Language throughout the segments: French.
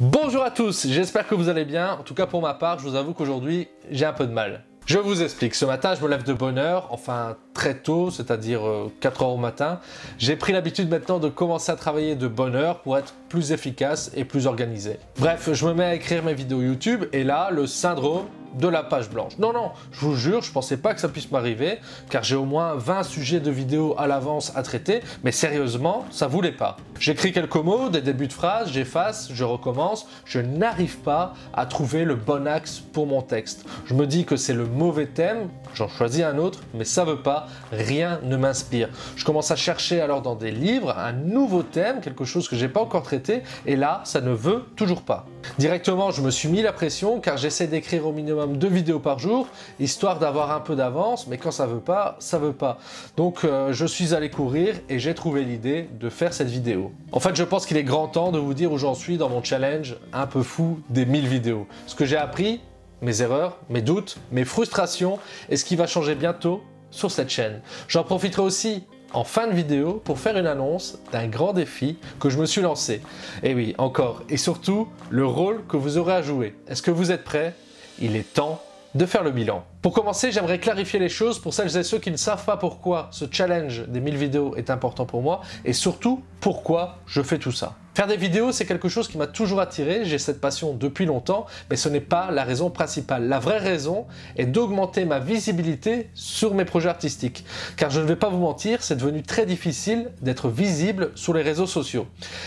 Bonjour à tous, j'espère que vous allez bien. En tout cas pour ma part, je vous avoue qu'aujourd'hui, j'ai un peu de mal. Je vous explique, ce matin je me lève de bonne heure, enfin très tôt, c'est-à-dire 4 heures au matin. J'ai pris l'habitude maintenant de commencer à travailler de bonne heure pour être plus efficace et plus organisé. Bref, je me mets à écrire mes vidéos YouTube et là, le syndrome de la page blanche. Non, je vous jure, je pensais pas que ça puisse m'arriver, car j'ai au moins 20 sujets de vidéos à l'avance à traiter, mais sérieusement, ça voulait pas. J'écris quelques mots, des débuts de phrases, j'efface, je recommence, je n'arrive pas à trouver le bon axe pour mon texte. Je me dis que c'est le mauvais thème, j'en choisis un autre, mais ça veut pas, rien ne m'inspire. Je commence à chercher alors dans des livres un nouveau thème, quelque chose que j'ai pas encore traité, et là, ça ne veut toujours pas. Directement, je me suis mis la pression, car j'essaie d'écrire au minimum 2 vidéos par jour, histoire d'avoir un peu d'avance, mais quand ça veut pas, ça veut pas. Donc je suis allé courir et j'ai trouvé l'idée de faire cette vidéo. En fait, je pense qu'il est grand temps de vous dire où j'en suis dans mon challenge un peu fou des 1000 vidéos. Ce que j'ai appris, mes erreurs, mes doutes, mes frustrations et ce qui va changer bientôt sur cette chaîne. J'en profiterai aussi en fin de vidéo pour faire une annonce d'un grand défi que je me suis lancé. Et oui, encore, et surtout, le rôle que vous aurez à jouer. Est-ce que vous êtes prêts ? Il est temps de faire le bilan. Pour commencer, j'aimerais clarifier les choses pour celles et ceux qui ne savent pas pourquoi ce challenge des 1000 vidéos est important pour moi et surtout pourquoi je fais tout ça. Faire des vidéos, c'est quelque chose qui m'a toujours attiré, j'ai cette passion depuis longtemps, mais ce n'est pas la raison principale. La vraie raison est d'augmenter ma visibilité sur mes projets artistiques. Car je ne vais pas vous mentir, c'est devenu très difficile d'être visible sur les réseaux sociaux.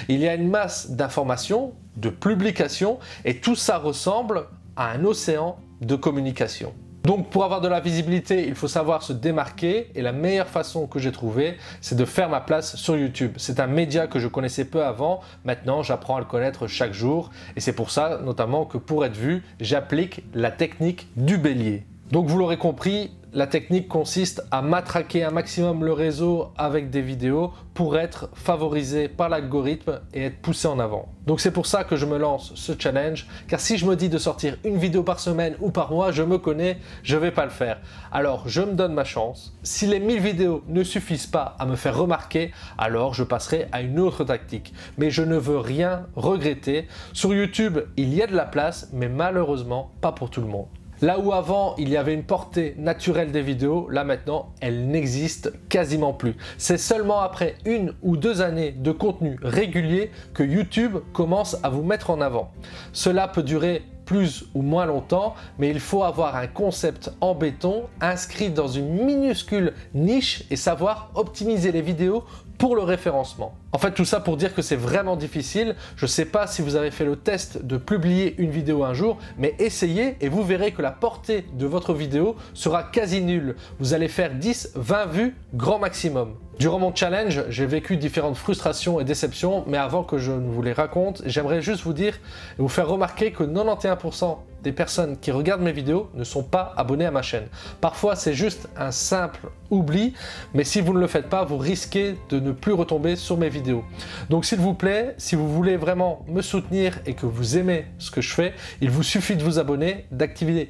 Il y a une masse d'informations, de publications, et tout ça ressemble à un océan de communication. Donc pour avoir de la visibilité, il faut savoir se démarquer et la meilleure façon que j'ai trouvée, c'est de faire ma place sur YouTube. C'est un média que je connaissais peu avant, maintenant j'apprends à le connaître chaque jour et c'est pour ça notamment que pour être vu, j'applique la technique du bélier. Donc vous l'aurez compris, la technique consiste à matraquer un maximum le réseau avec des vidéos pour être favorisé par l'algorithme et être poussé en avant. Donc c'est pour ça que je me lance ce challenge, car si je me dis de sortir une vidéo par semaine ou par mois, je me connais, je vais pas le faire. Alors je me donne ma chance. Si les 1000 vidéos ne suffisent pas à me faire remarquer, alors je passerai à une autre tactique. Mais je ne veux rien regretter. Sur YouTube, il y a de la place, mais malheureusement pas pour tout le monde. Là où avant il y avait une portée naturelle des vidéos, là maintenant elle n'existe quasiment plus. C'est seulement après 1 ou 2 années de contenu régulier que YouTube commence à vous mettre en avant. Cela peut durer plus ou moins longtemps, mais il faut avoir un concept en béton inscrit dans une minuscule niche et savoir optimiser les vidéos pour le référencement. En fait, tout ça pour dire que c'est vraiment difficile. Je ne sais pas si vous avez fait le test de publier une vidéo un jour, mais essayez et vous verrez que la portée de votre vidéo sera quasi nulle. Vous allez faire 10-20 vues grand maximum. Durant mon challenge, j'ai vécu différentes frustrations et déceptions, mais avant que je ne vous les raconte, j'aimerais juste vous dire et vous faire remarquer que 91% des personnes qui regardent mes vidéos ne sont pas abonnées à ma chaîne. Parfois, c'est juste un simple oubli, mais si vous ne le faites pas, vous risquez de ne plus retomber sur mes vidéos. Donc s'il vous plaît, si vous voulez vraiment me soutenir et que vous aimez ce que je fais, il vous suffit de vous abonner, d'activer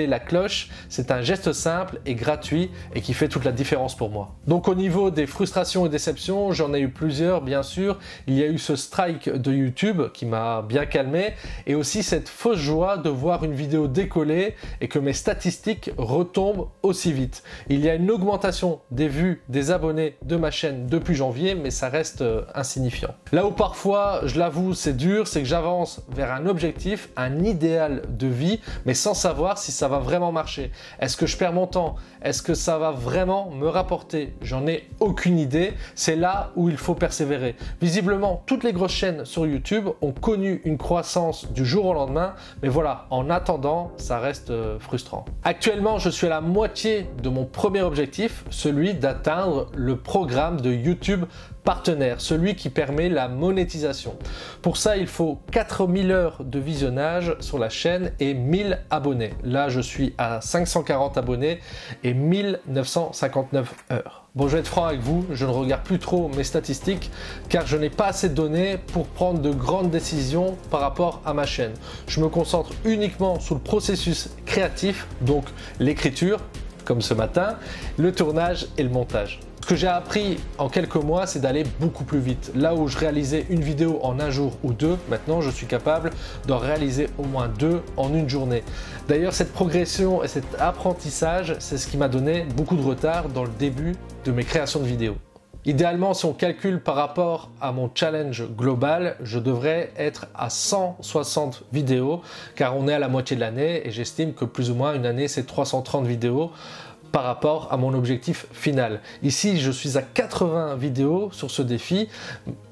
la cloche. C'est un geste simple et gratuit et qui fait toute la différence pour moi. Donc au niveau des frustrations et déceptions, j'en ai eu plusieurs bien sûr. Il y a eu ce strike de YouTube qui m'a bien calmé et aussi cette fausse joie de voir une vidéo décoller et que mes statistiques retombent aussi vite. Il y a une augmentation des vues, des abonnés de ma chaîne depuis janvier, mais ça reste insignifiant. Là où parfois, je l'avoue, c'est dur, c'est que j'avance vers un objectif, un idéal de vie, mais sans savoir si ça va vraiment marcher. Est-ce que je perds mon temps? Est-ce que ça va vraiment me rapporter? J'en ai aucune idée. C'est là où il faut persévérer. Visiblement, toutes les grosses chaînes sur YouTube ont connu une croissance du jour au lendemain, mais voilà, en attendant, ça reste frustrant. Actuellement, je suis à la moitié de mon premier objectif, celui d'atteindre le programme de YouTube partenaire, celui qui permet la monétisation. Pour ça, il faut 4000 heures de visionnage sur la chaîne et 1000 abonnés. Là, je suis à 540 abonnés et 1959 heures. Bon, je vais être franc avec vous, je ne regarde plus trop mes statistiques car je n'ai pas assez de données pour prendre de grandes décisions par rapport à ma chaîne. Je me concentre uniquement sur le processus créatif, donc l'écriture, comme ce matin, le tournage et le montage. Ce que j'ai appris en quelques mois, c'est d'aller beaucoup plus vite. Là où je réalisais une vidéo en un jour ou deux, maintenant je suis capable d'en réaliser au moins 2 en une journée. D'ailleurs, cette progression et cet apprentissage, c'est ce qui m'a donné beaucoup de retard dans le début de mes créations de vidéos. Idéalement, si on calcule par rapport à mon challenge global, je devrais être à 160 vidéos, car on est à la moitié de l'année et j'estime que plus ou moins une année, c'est 330 vidéos par rapport à mon objectif final. Ici, je suis à 80 vidéos sur ce défi.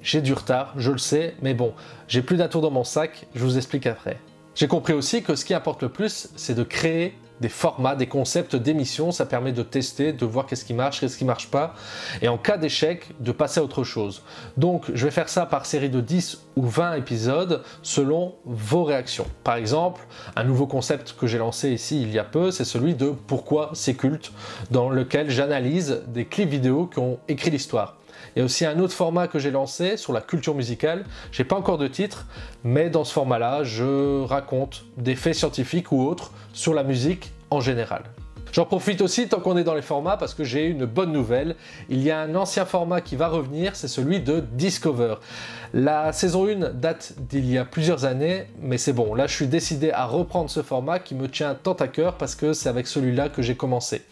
J'ai du retard, je le sais, mais bon, j'ai plus d'un tour dans mon sac, je vous explique après. J'ai compris aussi que ce qui importe le plus, c'est de créer des formats, des concepts d'émissions. Ça permet de tester, de voir qu'est-ce qui marche pas, et en cas d'échec, de passer à autre chose. Donc, je vais faire ça par série de 10 ou 20 épisodes selon vos réactions. Par exemple, un nouveau concept que j'ai lancé ici il y a peu, c'est celui de Pourquoi c'est culte, dans lequel j'analyse des clips vidéo qui ont écrit l'histoire. Il y a aussi un autre format que j'ai lancé sur la culture musicale. J'ai pas encore de titre, mais dans ce format-là, je raconte des faits scientifiques ou autres sur la musique en général. J'en profite aussi tant qu'on est dans les formats parce que j'ai une bonne nouvelle. Il y a un ancien format qui va revenir, c'est celui de Discover. La saison 1 date d'il y a plusieurs années, mais c'est bon, là je suis décidé à reprendre ce format qui me tient tant à cœur parce que c'est avec celui-là que j'ai commencé.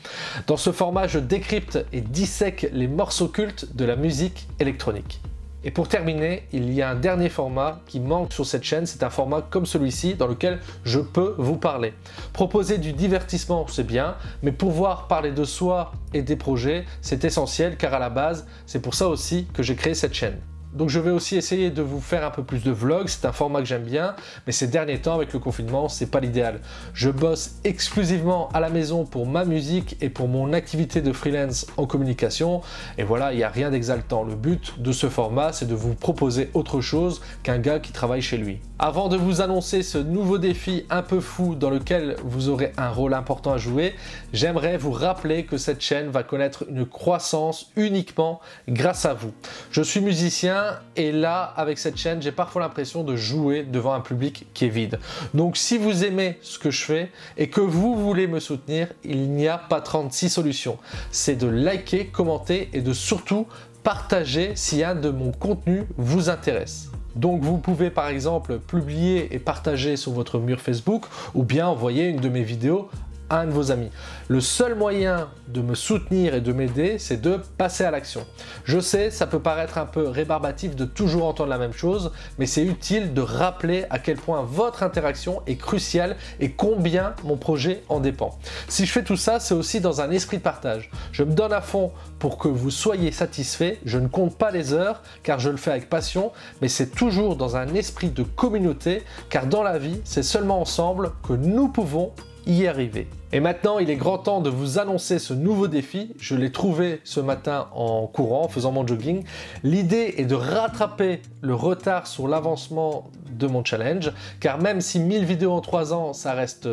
Dans ce format, je décrypte et dissèque les morceaux cultes de la musique électronique. Et pour terminer, il y a un dernier format qui manque sur cette chaîne, c'est un format comme celui-ci dans lequel je peux vous parler. Proposer du divertissement, c'est bien, mais pouvoir parler de soi et des projets, c'est essentiel car à la base, c'est pour ça aussi que j'ai créé cette chaîne. Donc je vais aussi essayer de vous faire un peu plus de vlogs, c'est un format que j'aime bien, mais ces derniers temps avec le confinement, c'est pas l'idéal. Je bosse exclusivement à la maison pour ma musique et pour mon activité de freelance en communication, et voilà, il n'y a rien d'exaltant. Le but de ce format, c'est de vous proposer autre chose qu'un gars qui travaille chez lui. Avant de vous annoncer ce nouveau défi un peu fou dans lequel vous aurez un rôle important à jouer, j'aimerais vous rappeler que cette chaîne va connaître une croissance uniquement grâce à vous. Je suis musicien, et là, avec cette chaîne, j'ai parfois l'impression de jouer devant un public qui est vide. Donc si vous aimez ce que je fais et que vous voulez me soutenir, il n'y a pas 36 solutions. C'est de liker, commenter et de surtout partager si un de mon contenu vous intéresse. Donc vous pouvez par exemple publier et partager sur votre mur Facebook ou bien envoyer une de mes vidéos à un de vos amis. Le seul moyen de me soutenir et de m'aider, c'est de passer à l'action. Je sais, ça peut paraître un peu rébarbatif de toujours entendre la même chose, mais c'est utile de rappeler à quel point votre interaction est cruciale et combien mon projet en dépend. Si je fais tout ça, c'est aussi dans un esprit de partage. Je me donne à fond pour que vous soyez satisfaits, je ne compte pas les heures car je le fais avec passion, mais c'est toujours dans un esprit de communauté car dans la vie, c'est seulement ensemble que nous pouvons y arriver. Et maintenant, il est grand temps de vous annoncer ce nouveau défi. Je l'ai trouvé ce matin en courant, en faisant mon jogging. L'idée est de rattraper le retard sur l'avancement de mon challenge, car même si 1000 vidéos en 3 ans, ça reste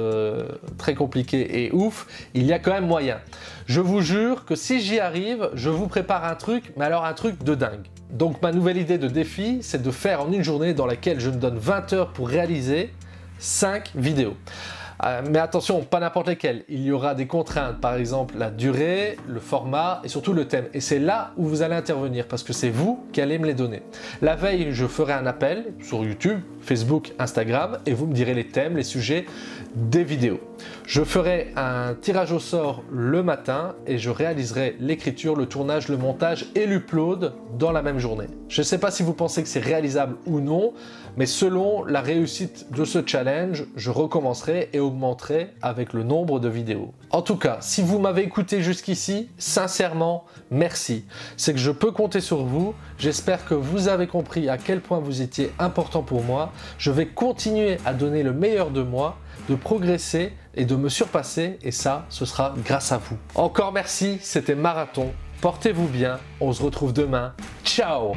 très compliqué et ouf, il y a quand même moyen. Je vous jure que si j'y arrive, je vous prépare un truc, mais alors un truc de dingue. Donc ma nouvelle idée de défi, c'est de faire en une journée dans laquelle je me donne 20 heures pour réaliser 5 vidéos. Mais attention, pas n'importe lesquelles. Il y aura des contraintes, par exemple la durée, le format et surtout le thème. Et c'est là où vous allez intervenir parce que c'est vous qui allez me les donner. La veille, je ferai un appel sur YouTube, Facebook, Instagram et vous me direz les thèmes, les sujets des vidéos. Je ferai un tirage au sort le matin et je réaliserai l'écriture, le tournage, le montage et l'upload dans la même journée. Je ne sais pas si vous pensez que c'est réalisable ou non, mais selon la réussite de ce challenge, je recommencerai et augmenterai avec le nombre de vidéos. En tout cas, si vous m'avez écouté jusqu'ici, sincèrement, merci. C'est que je peux compter sur vous. J'espère que vous avez compris à quel point vous étiez important pour moi. Je vais continuer à donner le meilleur de moi, de progresser et de me surpasser et ça, ce sera grâce à vous. Encore merci, c'était Marathon. Portez-vous bien, on se retrouve demain. Ciao!